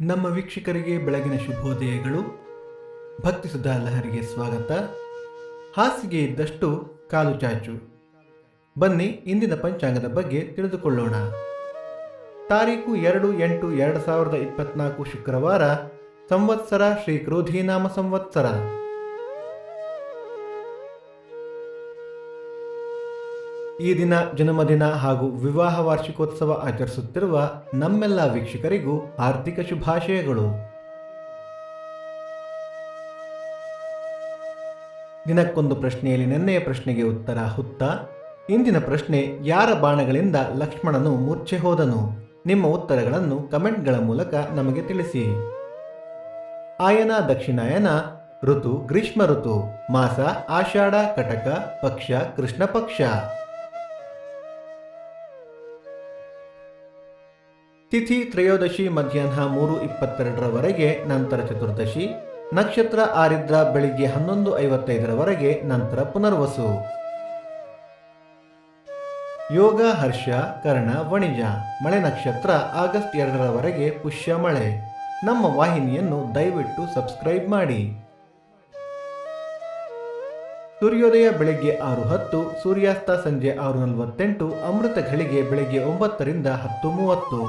ನಮ್ಮ ವೀಕ್ಷಕರಿಗೆ ಬೆಳಗಿನ ಶುಭೋದಯಗಳು. ಭಕ್ತಿ ಸುಧಾ ಲಹರಿಗೆ ಸ್ವಾಗತ. ಹಾಸಿಗೆ ಇದ್ದಷ್ಟು ಕಾಲು ಚಾಚು. ಬನ್ನಿ ಇಂದಿನ ಪಂಚಾಂಗದ ಬಗ್ಗೆ ತಿಳಿದುಕೊಳ್ಳೋಣ. ತಾರೀಕು 2/8/2024 ಶುಕ್ರವಾರ, ಸಂವತ್ಸರ ಶ್ರೀ ಕ್ರೋಧಿನಾಮ ಸಂವತ್ಸರ. ಈ ದಿನ ಜನ್ಮದಿನ ಹಾಗೂ ವಿವಾಹ ವಾರ್ಷಿಕೋತ್ಸವ ಆಚರಿಸುತ್ತಿರುವ ನಮ್ಮೆಲ್ಲ ವೀಕ್ಷಕರಿಗೂ ಹಾರ್ದಿಕ ಶುಭಾಶಯಗಳು. ದಿನಕ್ಕೊಂದು ಪ್ರಶ್ನೆಯಲ್ಲಿ ನಿನ್ನೆಯ ಪ್ರಶ್ನೆಗೆ ಉತ್ತರ ಹುತ್ತ. ಇಂದಿನ ಪ್ರಶ್ನೆ, ಯಾರ ಬಾಣಗಳಿಂದ ಲಕ್ಷ್ಮಣನು ಮೂರ್ಛೆ ಹೋದನು? ನಿಮ್ಮ ಉತ್ತರಗಳನ್ನು ಕಮೆಂಟ್ಗಳ ಮೂಲಕ ನಮಗೆ ತಿಳಿಸಿ. ಆಯನ ದಕ್ಷಿಣಾಯನ, ಋತು ಗ್ರೀಷ್ಮ ಋತು, ಮಾಸ ಆಷಾಢ ಕಟಕ, ಪಕ್ಷ ಕೃಷ್ಣ ಪಕ್ಷ. ತಿಥಿ ತ್ರಯೋದಶಿ ಮಧ್ಯಾಹ್ನ 3:22 ನಂತರ ಚತುರ್ದಶಿ. ನಕ್ಷತ್ರ ಆರಿದ್ರ ಬೆಳಿಗ್ಗೆ 11:55 ನಂತರ ಪುನರ್ವಸು. ಯೋಗ ಹರ್ಷ ಕರ್ಣ ವಣಿಜ. ಮಳೆ ನಕ್ಷತ್ರ ಆಗಸ್ಟ್ 2 ಪುಷ್ಯ ಮಳೆ. ನಮ್ಮ ವಾಹಿನಿಯನ್ನು ದಯವಿಟ್ಟು ಸಬ್ಸ್ಕ್ರೈಬ್ ಮಾಡಿ. ಸೂರ್ಯೋದಯ ಬೆಳಗ್ಗೆ 6:10, ಸೂರ್ಯಾಸ್ತ ಸಂಜೆ 6:48, ಅಮೃತ ಘಳಿಗೆ ಬೆಳಗ್ಗೆ 9 ರಿಂದ 10:30.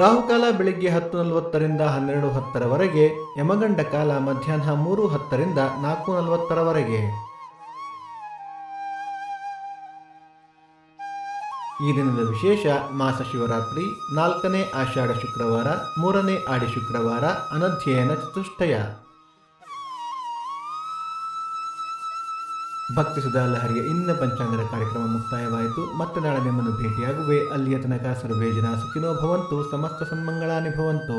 ರಾಹುಕಾಲ ಬೆಳಿಗ್ಗೆ 10:40 ರಿಂದ 12:10, ಯಮಗಂಡ ಕಾಲ ಮಧ್ಯಾಹ್ನ 3:10 ರಿಂದ 4:40. ಈ ದಿನದ ವಿಶೇಷ: ಮಾಸ ಶಿವರಾತ್ರಿ, 4ನೇ ಆಷಾಢ ಶುಕ್ರವಾರ, 3ನೇ ಆಡಿ ಶುಕ್ರವಾರ, ಅನಧ್ಯಯನ ಚತುಷ್ಟಯ. ಭಕ್ತಿ ಸುಧಾ ಲಹರಿಯ ಇಂದಿನ ಪಂಚಾಂಗದ ಕಾರ್ಯಕ್ರಮ ಮುಕ್ತಾಯವಾಯಿತು. ಮತ್ತೆ ನಾಳೆ ನಿಮ್ಮನ್ನು ಭೇಟಿಯಾಗುವೆ. ಅಲ್ಲಿಯ ತನಕ ಸರ್ವೇ ಜನ ಸುಖಿನೋ ಭವಂತು, ಸಮಸ್ತ ಸನ್ಮಂಗಳಾನಿ ಭವಂತು.